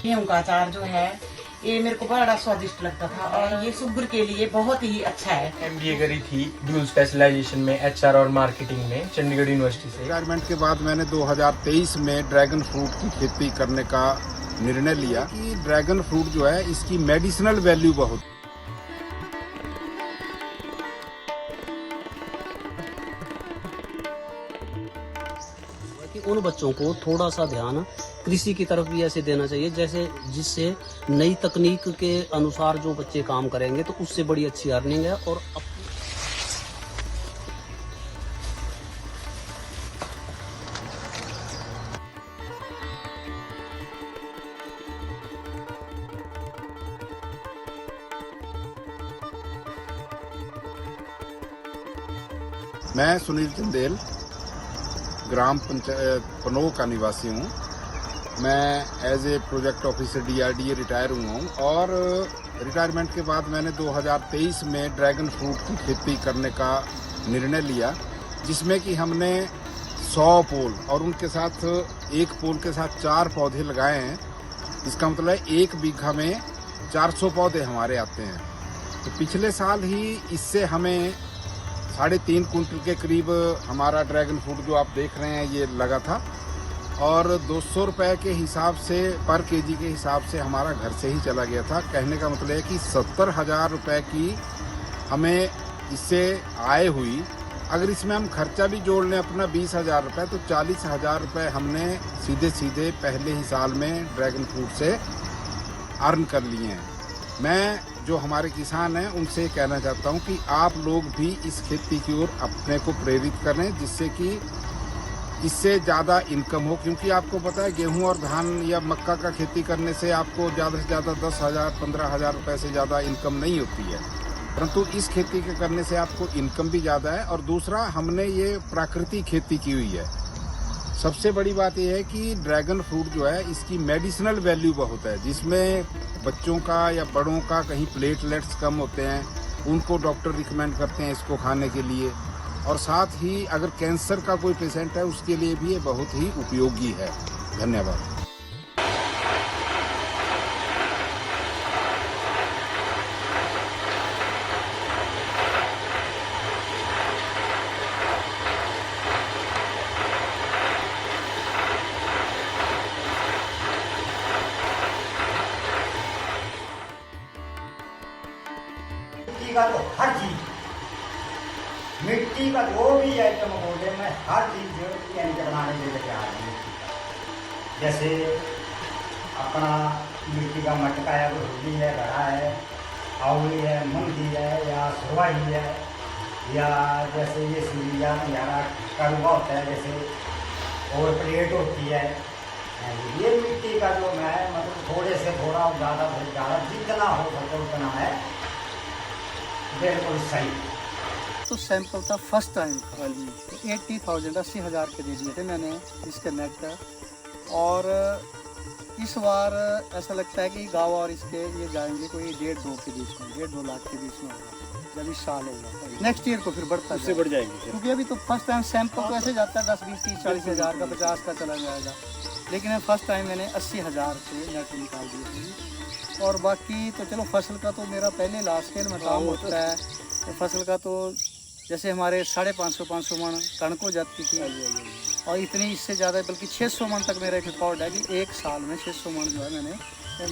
गेहूं का अचार जो है ये मेरे को बड़ा स्वादिष्ट लगता था और ये शुगर के लिए बहुत ही अच्छा है। एमबीए करी थी ड्यूल स्पेशलाइजेशन में एचआर और मार्केटिंग में चंडीगढ़ यूनिवर्सिटी से। रिटायरमेंट के बाद मैंने 2023 में ड्रैगन फ्रूट की खेती करने का निर्णय लिया कि ड्रैगन फ्रूट जो है इसकी मेडिसिनल वैल्यू बहुत। कि उन बच्चों को थोड़ा सा ध्यान कृषि की तरफ भी ऐसे देना चाहिए जैसे जिससे नई तकनीक के अनुसार जो बच्चे काम करेंगे तो उससे बड़ी अच्छी अर्निंग है। और मैं सुनील चंदेल ग्राम पंचायत पनोह का निवासी हूँ। मैं as a project officer DRDA retire हुआ हूँ और रिटायरमेंट के बाद मैंने 2023 में ड्रैगन फ्रूट की खेती करने का निर्णय लिया, जिसमें कि हमने 100 पोल और उनके साथ एक पोल के साथ 4 पौधे लगाए हैं। इसका मतलब है 1 बीघा में 400 पौधे हमारे आते हैं। तो पिछले साल ही इससे हमें 3.5 कुंटल के करीब हमारा ड्रैगन फ्रूट जो आप देख रहे हैं ये लगा था और 200 रुपये के हिसाब से पर केजी के हिसाब से हमारा घर से ही चला गया था। कहने का मतलब है कि 70,000 रुपये की हमें इससे आय हुई। अगर इसमें हम खर्चा भी जोड़ लें अपना 20,000 रुपये तो 40,000 रुपये हमने सीधे सीधे पहले ही साल में ड्रैगन फ्रूट से अर्न कर लिए हैं। मैं जो हमारे किसान हैं उनसे कहना चाहता हूं कि आप लोग भी इस खेती की ओर अपने को प्रेरित करें, जिससे कि इससे ज़्यादा इनकम हो। क्योंकि आपको पता है गेहूं और धान या मक्का का खेती करने से आपको ज़्यादा से ज़्यादा 10,000 15,000 रुपये से ज़्यादा इनकम नहीं होती है, परंतु इस खेती के करने से आपको इनकम भी ज़्यादा है। और दूसरा, हमने ये प्राकृतिक खेती की हुई है। सबसे बड़ी बात यह है कि ड्रैगन फ्रूट जो है इसकी मेडिसिनल वैल्यू बहुत है, जिसमें बच्चों का या बड़ों का कहीं प्लेटलेट्स कम होते हैं, उनको डॉक्टर रिकमेंड करते हैं इसको खाने के लिए। और साथ ही अगर कैंसर का कोई पेशेंट है उसके लिए भी ये बहुत ही उपयोगी है। धन्यवाद। मिट्टी का तो हर चीज, मिट्टी का जो भी आइटम बोले मैं हर चीज यानी कि बनाने के लिए तैयार हूँ। जैसे अपना मिट्टी का मटका है, होली है, घड़ा है, आउली है, मूंगफली है या सुरवाई है, या जैसे ये सूर्या यारा कड़वा होता है जैसे, और प्लेट होती है। ये मिट्टी का जो मैं मतलब थोड़े से थोड़ा ज़्यादा से ज़्यादा जितना हो सके उतना है बिल्कुल सही। तो सैंपल था फर्स्ट टाइम का, 80,000 80,000 के दे दिए थे मैंने इसके नेट। और इस बार ऐसा लगता है कि गाँव और इसके ये जाएंगे कोई 1.5-2 के बीच में, 1.5-2 लाख के बीच में होगा जब इस साल होगा। नेक्स्ट ईयर को फिर बढ़ता उससे बढ़ जाएंगे, क्योंकि अभी तो फर्स्ट टाइम सैंपल तो ऐसे जाता है 10, 20, 30, 40 हज़ार का, 50 का चला जाएगा। लेकिन फर्स्ट टाइम मैंने 80,000 से नेट निकाल दिए थे। और बाकी तो चलो फसल का तो मेरा पहले लास्ट स्केल में काम होता है। फसल का तो जैसे हमारे 550 मन कणक हो जाती थी और इतनी इससे ज़्यादा बल्कि 600 मन तक मेरा एक रिकॉर्ड है कि एक साल में 600 मन जो है मैंने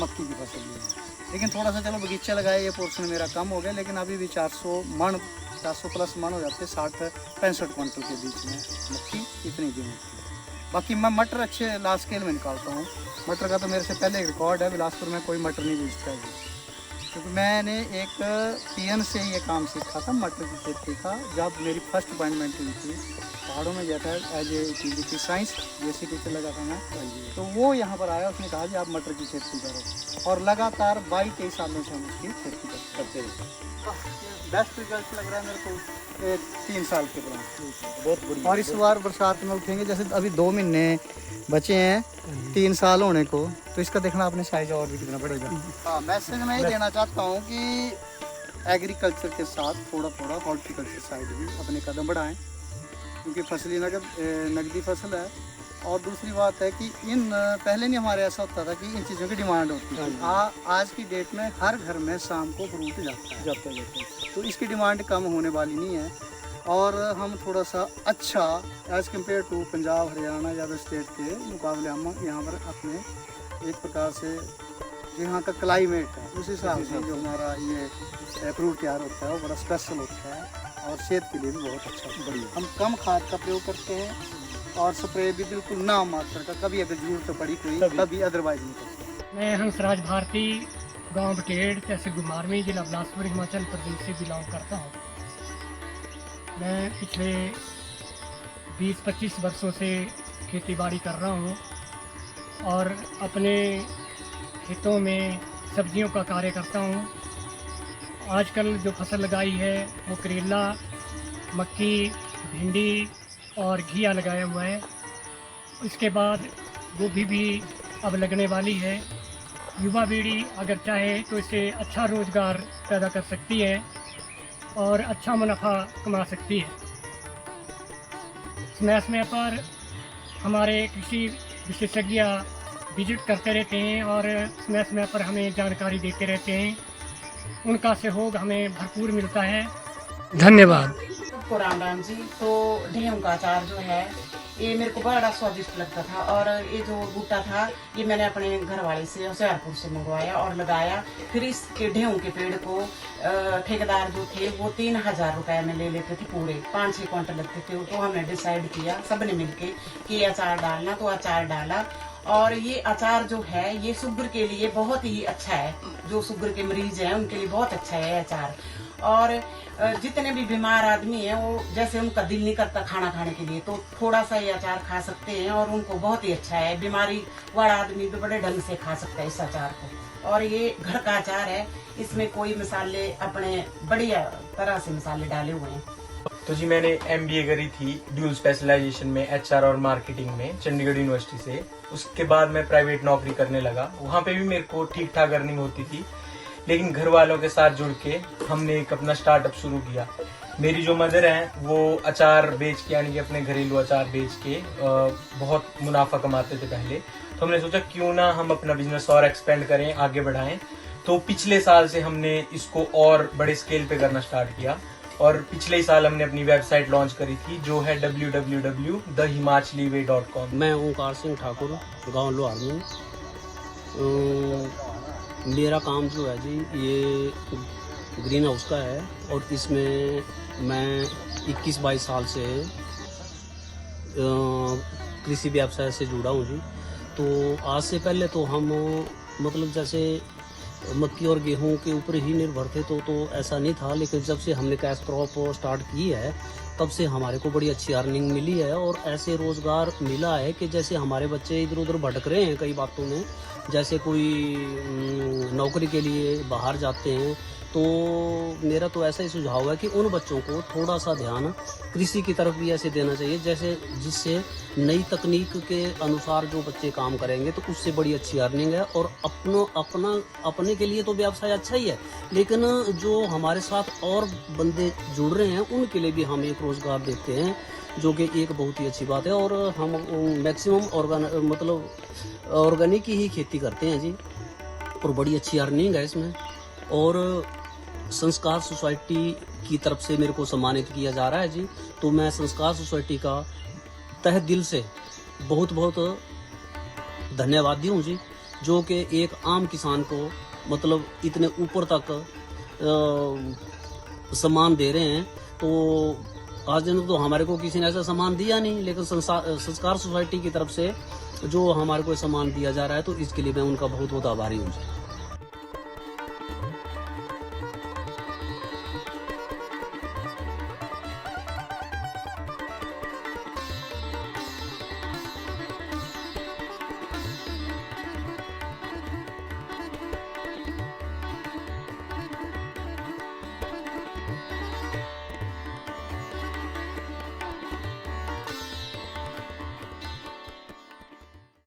मक्की की फसल ली है। लेकिन थोड़ा सा चलो बगीचा लगाया, ये पोर्शन मेरा कम हो गया, लेकिन अभी भी 400 मन 400 प्लस मन हो जाते 60-65 क्विंटल के बीच में मक्की इतनी की होती है। बाकी मैं मटर अच्छे लास्ट स्केल में निकालता हूँ। मटर का तो मेरे से पहले एक रिकॉर्ड है, बिलासपुर में कोई मटर नहीं बेचता है, क्योंकि मैंने एक पीएन से ये काम सीखा था मटर की खेती का। जब मेरी फर्स्ट अपॉइंटमेंट हुई थी पहाड़ों में गया था एज ए की साइंस जैसे टीचर लगा था मैं, तो वो यहाँ पर आया, उसने कहा जी आप मटर की खेती करो, और लगातार 22-23 सालों से हम उसकी खेती करते रहे। बेस्ट रिजल्ट लग रहा है मेरे को 3 साल के बाद, बहुत बढ़िया। और इस बार बरसात में उठेंगे, जैसे अभी 2 महीने बचे हैं 3 साल होने को, तो इसका देखना आपने साइज और भी कितना बढ़ेगा। हाँ, मैसेज मैं ये देना चाहता हूँ कि एग्रीकल्चर के साथ थोड़ा थोड़ा हॉर्टिकल्चर साइड भी अपने कदम बढ़ाएं, क्योंकि फसली नगदी फसल है और दूसरी बात है कि पहले नहीं हमारे ऐसा होता था कि इन चीज़ों की डिमांड होती है। आज की डेट में हर घर में शाम को फ्रूट जाता है। तो इसकी डिमांड कम होने वाली नहीं है और हम थोड़ा सा अच्छा as compare to Punjab, Haryana या अदर स्टेट के मुकाबले हम यहाँ पर अपने एक प्रकार से जो यहाँ का क्लाइमेट है उस हिसाब से जो हमारा ये फ्रूट तैयार होता है वो बड़ा स्पेशल होता है और सेहत के लिए भी बहुत अच्छा बढ़िया। हम कम खाद का प्रयोग करते हैं और स्प्रे भी बिल्कुल नाम मात्र का, कभी अगर जरूरत पड़ी कोई कभी अदरवाइज नहीं करते। मैं हंसराज भारती, गांव बटेड़, तहसील गुमारवी, जिला बिलासपुर, हिमाचल प्रदेश से बिलोंग करता हूं। मैं पिछले 20-25 वर्षों से खेती बाड़ी कर रहा हूं और अपने खेतों में सब्जियों का कार्य करता हूं। आजकल जो फसल लगाई है वो करेला, मक्की, भिंडी और घिया लगाया हुआ है। इसके बाद गोभी भी अब लगने वाली है। युवा पीढ़ी अगर चाहे तो इससे अच्छा रोजगार पैदा कर सकती है और अच्छा मुनाफा कमा सकती है। समय समय पर हमारे कृषि विशेषज्ञ विजिट करते रहते हैं और समय समय पर हमें जानकारी देते रहते हैं। उनका सहयोग हमें भरपूर मिलता है। धन्यवाद। सबको राम राम जी। तो ढेहू का अचार जो है ये मेरे को बड़ा स्वादिष्ट लगता था और ये जो बूटा था ये मैंने अपने घर वाले से होशियारपुर से मंगवाया और लगाया। फिर इसके ढेहू के पेड़ को ठेकेदार जो थे वो 3000 रुपए में ले लेते थे, पूरे 5-6 क्विंटल लगते थे। तो हमने डिसाइड किया सबने मिलके कि अचार डालना, तो अचार डाला। और ये अचार जो है ये शुगर के लिए बहुत ही अच्छा है, जो शुगर के मरीज हैं उनके लिए बहुत अच्छा है अचार। और जितने भी बीमार आदमी हैं वो जैसे उनका दिल नहीं करता खाना खाने के लिए तो थोड़ा सा ये अचार खा सकते हैं और उनको बहुत ही अच्छा है। बीमारी वाला आदमी भी बड़े ढंग से खा सकता है इस अचार को। और ये घर का अचार है, इसमें कोई मसाले अपने बढ़िया तरह से मसाले डाले हुए हैं। तो जी मैंने MBA करी थी ड्यूल स्पेशलाइजेशन में HR और मार्केटिंग में चंडीगढ़ यूनिवर्सिटी से। उसके बाद मैं प्राइवेट नौकरी करने लगा। वहाँ पे भी मेरे को ठीक ठाक अर्निंग होती थी, लेकिन घर वालों के साथ जुड़ के हमने एक अपना स्टार्टअप शुरू किया। मेरी जो मदर हैं वो अचार बेच के, यानी कि अपने घरेलू अचार बेच के बहुत मुनाफा कमाते थे पहले। तो हमने सोचा क्यों ना हम अपना बिजनेस और एक्सपेंड करें, आगे बढ़ाएं। तो पिछले साल से हमने इसको और बड़े स्केल पे करना स्टार्ट किया और पिछले साल हमने अपनी वेबसाइट लॉन्च करी थी जो है www.thehimachalyway.com। मैं ओंकार सिंह ठाकुर, गांव लोहार। मेरा काम जो है जी ये ग्रीन हाउस का है और इसमें मैं 21-22 साल से कृषि व्यवसाय से जुड़ा हूँ जी। तो आज से पहले तो हम मतलब जैसे मक्की और गेहूं के ऊपर ही निर्भर थे तो ऐसा नहीं था, लेकिन जब से हमने कैश क्रॉप स्टार्ट की है तब से हमारे को बड़ी अच्छी अर्निंग मिली है और ऐसे रोज़गार मिला है कि जैसे हमारे बच्चे इधर उधर भटक रहे हैं कई बातों में, जैसे कोई नौकरी के लिए बाहर जाते हैं। तो मेरा तो ऐसा ही सुझाव है कि उन बच्चों को थोड़ा सा ध्यान कृषि की तरफ भी ऐसे देना चाहिए जैसे जिससे नई तकनीक के अनुसार जो बच्चे काम करेंगे तो उससे बड़ी अच्छी अर्निंग है। और अपने के लिए तो व्यवसाय अच्छा ही है, लेकिन जो हमारे साथ और बंदे जुड़ रहे हैं उनके लिए भी हम एक रोज़गार देते हैं, जो कि एक बहुत ही अच्छी बात है। और हम मैक्सिमम ऑर्गेनिक ही खेती करते हैं जी और बड़ी अच्छी अर्निंग है इसमें। और संस्कार सोसाइटी की तरफ से मेरे को सम्मानित किया जा रहा है जी। तो मैं संस्कार सोसाइटी का तहे दिल से बहुत बहुत धन्यवादी हूँ जी, जो कि एक आम किसान को मतलब इतने ऊपर तक सम्मान दे रहे हैं। तो आज दिन तो हमारे को किसी ने ऐसा सम्मान दिया नहीं, लेकिन संस्कार सोसाइटी की तरफ से जो हमारे को सम्मान दिया जा रहा है तो इसके लिए मैं उनका बहुत बहुत आभारी हूँ।